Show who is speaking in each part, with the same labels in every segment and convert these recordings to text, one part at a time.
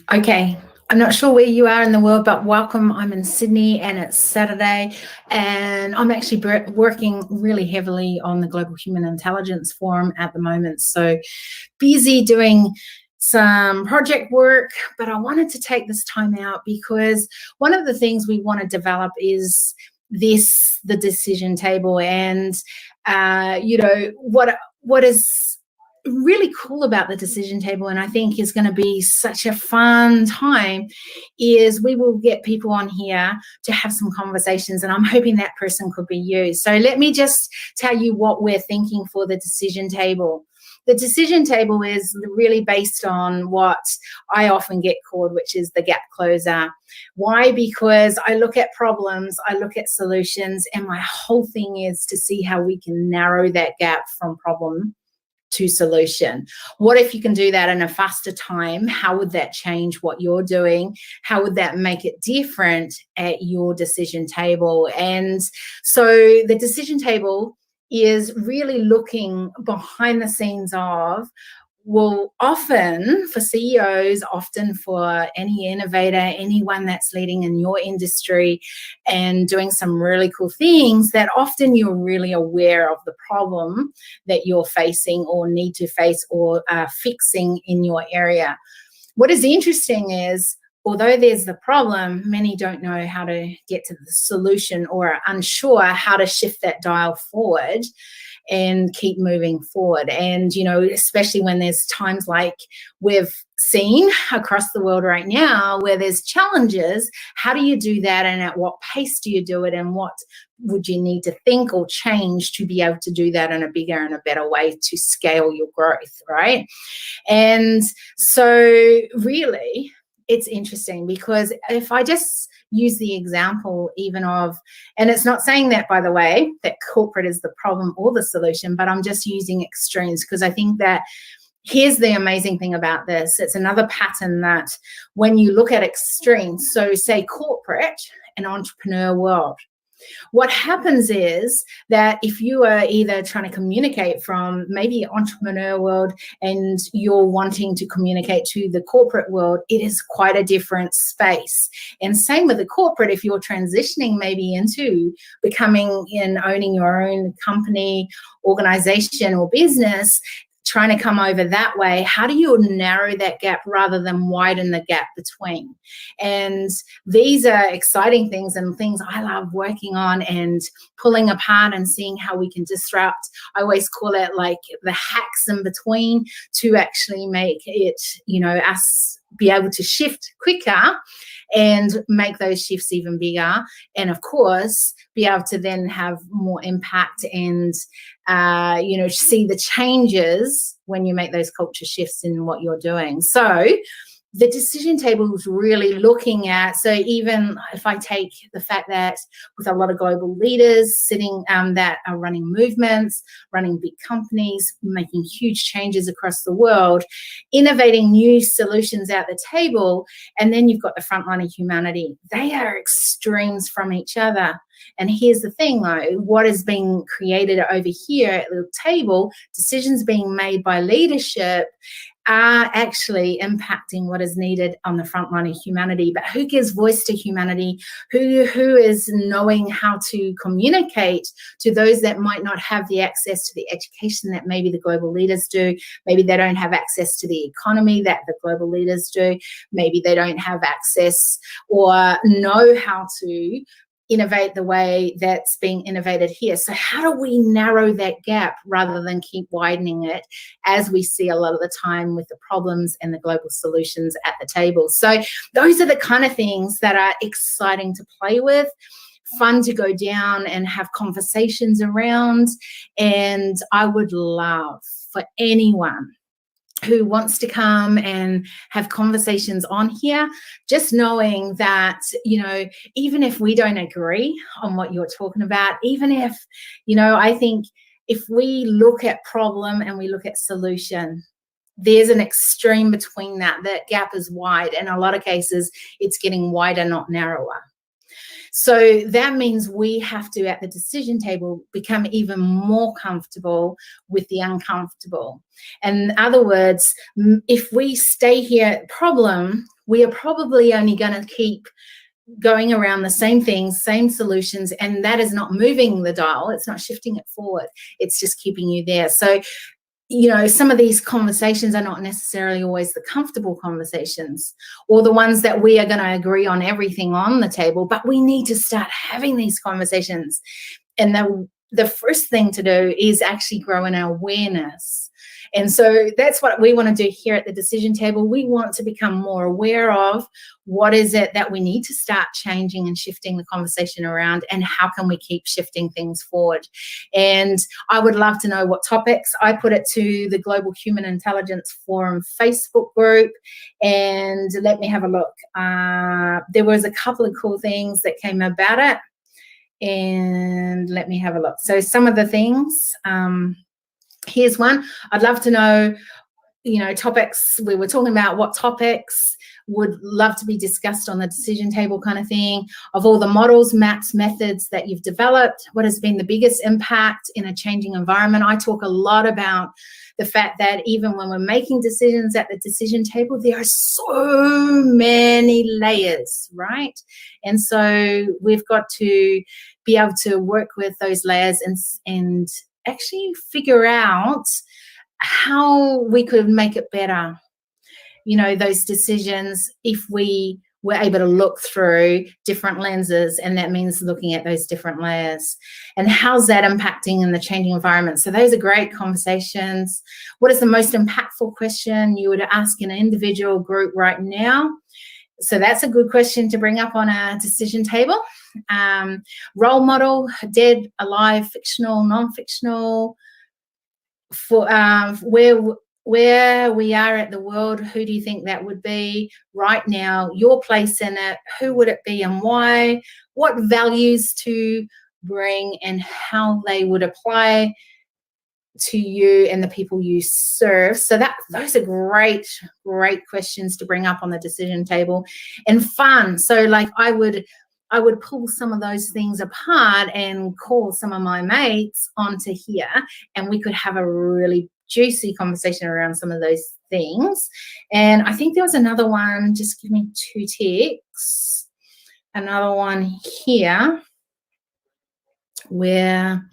Speaker 1: Okay, I'm not sure where you are in the world, but welcome. I'm in Sydney and it's Saturday, and I'm actually working really heavily on the Global Human Intelligence Forum at the moment. So busy doing some project work, but I wanted to take this time out because one of the things we want to develop is the decision table. And what is really cool about the decision table, and I think is going to be such a fun time, is we will get people on here to have some conversations, and I'm hoping that person could be you. So let me just tell you what we're thinking for the decision table. The decision table is really based on what I often get called, which is the gap closer. Why? Because I look at problems, I look at solutions, and my whole thing is to see how we can narrow that gap from problem to solution. What if you can do that in a faster time? How would that change what you're doing? How would that make it different at your decision table? And so the decision table is really looking behind the scenes of, well, often for CEOs, often for any innovator, anyone that's leading in your industry and doing some really cool things, that often you're really aware of the problem that you're facing or need to face or are fixing in your area. What is interesting is, although there's the problem, many don't know how to get to the solution or are unsure how to shift that dial forward and keep moving forward. And, especially when there's times like we've seen across the world right now where there's challenges, how do you do that, and at what pace do you do it, and what would you need to think or change to be able to do that in a bigger and a better way to scale your growth, right? And so really, it's interesting because if I just use the example even of, and it's not saying that, by the way, that corporate is the problem or the solution, but I'm just using extremes because I think that here's the amazing thing about this. It's another pattern that when you look at extremes, so say corporate and entrepreneur world, what happens is that if you are either trying to communicate from maybe entrepreneur world and you're wanting to communicate to the corporate world, it is quite a different space. And same with the corporate, if you're transitioning maybe into becoming and owning your own company, organization, or business, trying to come over that way, how do you narrow that gap rather than widen the gap between? And these are exciting things and things I love working on and pulling apart and seeing how we can disrupt. I always call it like the hacks in between to actually make it, us be able to shift quicker and make those shifts even bigger. And of course, be able to then have more impact and, see the changes when you make those culture shifts in what you're doing. So the decision table is really looking at, so even if I take the fact that with a lot of global leaders sitting that are running movements, running big companies, making huge changes across the world, innovating new solutions at the table, and then you've got the front line of humanity. They are extremes from each other. And here's the thing though, what is being created over here at the table, decisions being made by leadership, are actually impacting what is needed on the front line of humanity. But who gives voice to humanity? Who is knowing how to communicate to those that might not have the access to the education that maybe the global leaders do? Maybe they don't have access to the economy that the global leaders do. Maybe they don't have access or know how to innovate the way that's being innovated here. So how do we narrow that gap rather than keep widening it, as we see a lot of the time with the problems and the global solutions at the table? So those are the kind of things that are exciting to play with, fun to go down and have conversations around. And I would love for anyone who wants to come and have conversations on here, just knowing that, even if we don't agree on what you're talking about, even if, I think if we look at problem and we look at solution, there's an extreme between that. That gap is wide. In a lot of cases, it's getting wider, not narrower. So that means we have to, at the decision table, become even more comfortable with the uncomfortable. In other words, if we stay here at problem, we are probably only going to keep going around the same things, same solutions, and that is not moving the dial. It's not shifting it forward. It's just keeping you there. So, you know, some of these conversations are not necessarily always the comfortable conversations or the ones that we are going to agree on everything on the table, but we need to start having these conversations. And the first thing to do is actually grow in our awareness. And so that's what we want to do here at the decision table. We want to become more aware of what is it that we need to start changing and shifting the conversation around, and how can we keep shifting things forward. And I would love to know what topics. I put it to the Global Human Intelligence Forum Facebook group, and let me have a look. There was a couple of cool things that came about it, and let me have a look. So some of the things, here's one. I'd love to know, you know, topics. We were talking about what topics would love to be discussed on the decision table kind of thing. Of all the models, maps, methods that you've developed, what has been the biggest impact in a changing environment? I talk a lot about the fact that even when we're making decisions at the decision table, there are so many layers, right? And so we've got to be able to work with those layers and actually figure out how we could make it better, you know, those decisions, if we were able to look through different lenses, and that means looking at those different layers. And how's that impacting in the changing environment? So those are great conversations. What is the most impactful question you would ask an individual group right now? So that's a good question to bring up on a decision table. Role model, dead, alive, fictional, non-fictional, for where we are at the world, who do you think that would be right now? Your place in it, who would it be and why? What values to bring and how they would apply to you and the people you serve. So those are great questions to bring up on the decision table. And fun. So like I would pull some of those things apart and call some of my mates onto here, and we could have a really juicy conversation around some of those things. And I think there was another one, just give me 2 ticks. Another one here where,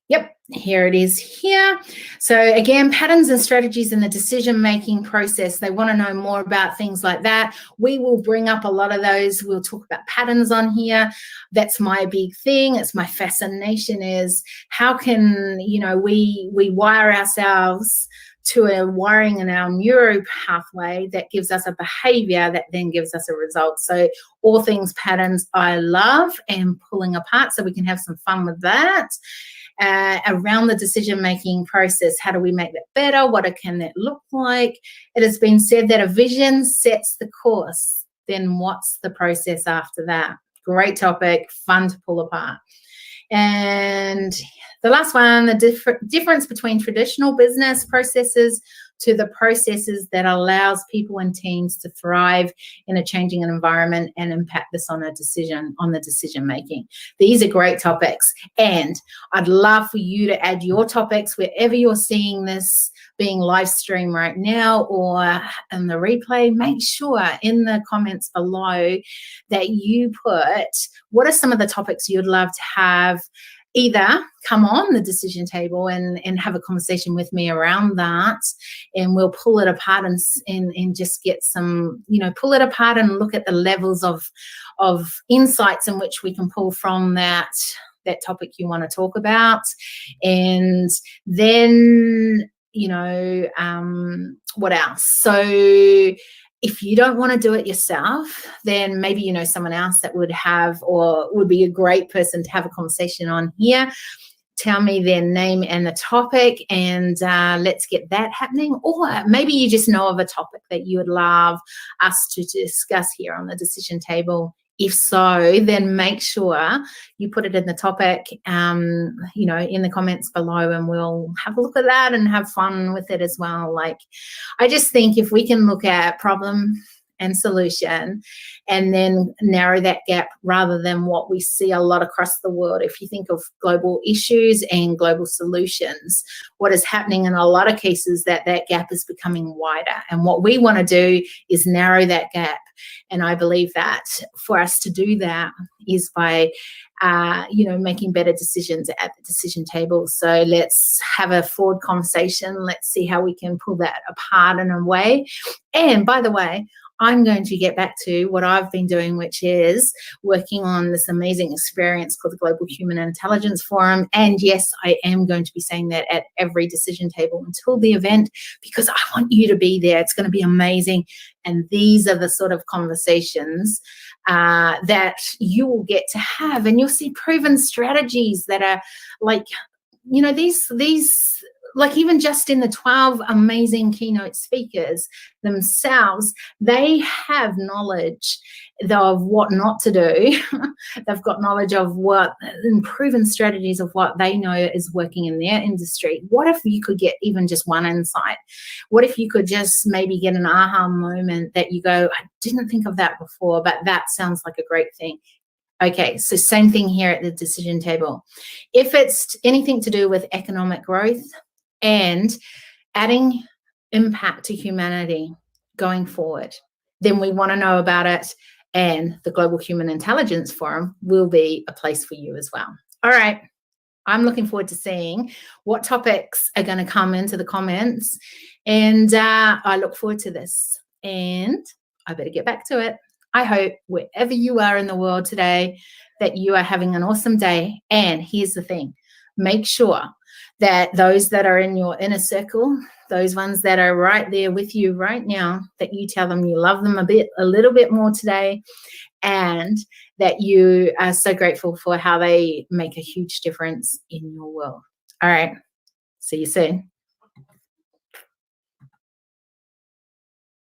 Speaker 1: yep, here it is here. So again, patterns and strategies in the decision-making process. They want to know more about things like that. We will bring up a lot of those. We'll talk about patterns on here. That's my big thing. It's my fascination, is how can, you know, we wire ourselves to a wiring in our neuro pathway that gives us a behavior that then gives us a result. So all things patterns I love, and pulling apart so we can have some fun with that. Around the decision-making process, how do we make that better? What can that look like? It has been said that a vision sets the course. Then what's the process after that? Great topic, fun to pull apart. And the last one, the difference between traditional business processes to the processes that allows people and teams to thrive in a changing environment and impact this on the decision making. These are great topics, and I'd love for you to add your topics wherever you're seeing this being live streamed right now or in the replay. Make sure in the comments below that you put what are some of the topics you'd love to have either come on the decision table and have a conversation with me around that, and we'll pull it apart and just get some, you know, pull it apart and look at the levels of insights in which we can pull from that topic you want to talk about. And then, you know, what else? So if you don't want to do it yourself, then maybe you know someone else that would have, or would be a great person to have a conversation on here. Tell me their name and the topic, and let's get that happening. Or maybe you just know of a topic that you would love us to discuss here on the decision table. If so, then make sure you put it in the topic, you know, in the comments below, and we'll have a look at that and have fun with it as well. Like, I just think if we can look at problem and solution, and then narrow that gap rather than what we see a lot across the world. If you think of global issues and global solutions, what is happening in a lot of cases that gap is becoming wider. And what we want to do is narrow that gap. And I believe that for us to do that is by making better decisions at the decision table. So let's have a forward conversation. Let's see how we can pull that apart in a way. And by the way, I'm going to get back to what I've been doing, which is working on this amazing experience called the Global Human Intelligence Forum. And yes, I am going to be saying that at every decision table until the event, because I want you to be there. It's going to be amazing. And these are the sort of conversations that you will get to have. And you'll see proven strategies that are like, these like even just in the 12 amazing keynote speakers themselves, they have knowledge of what not to do. They've got knowledge of what and proven strategies of what they know is working in their industry. What if you could get even just one insight? What if you could just maybe get an aha moment that you go, I didn't think of that before, but that sounds like a great thing. Okay, so same thing here at the decision table. If it's anything to do with economic growth and adding impact to humanity going forward, then we want to know about it. And the Global Human Intelligence Forum will be a place for you as well. All right. I'm looking forward to seeing what topics are going to come into the comments. And I look forward to this. And I better get back to it. I hope wherever you are in the world today that you are having an awesome day. And here's the thing. Make sure that those that are in your inner circle, those ones that are right there with you right now, that you tell them you love them a little bit more today, and that you are so grateful for how they make a huge difference in your world. All right. See you soon.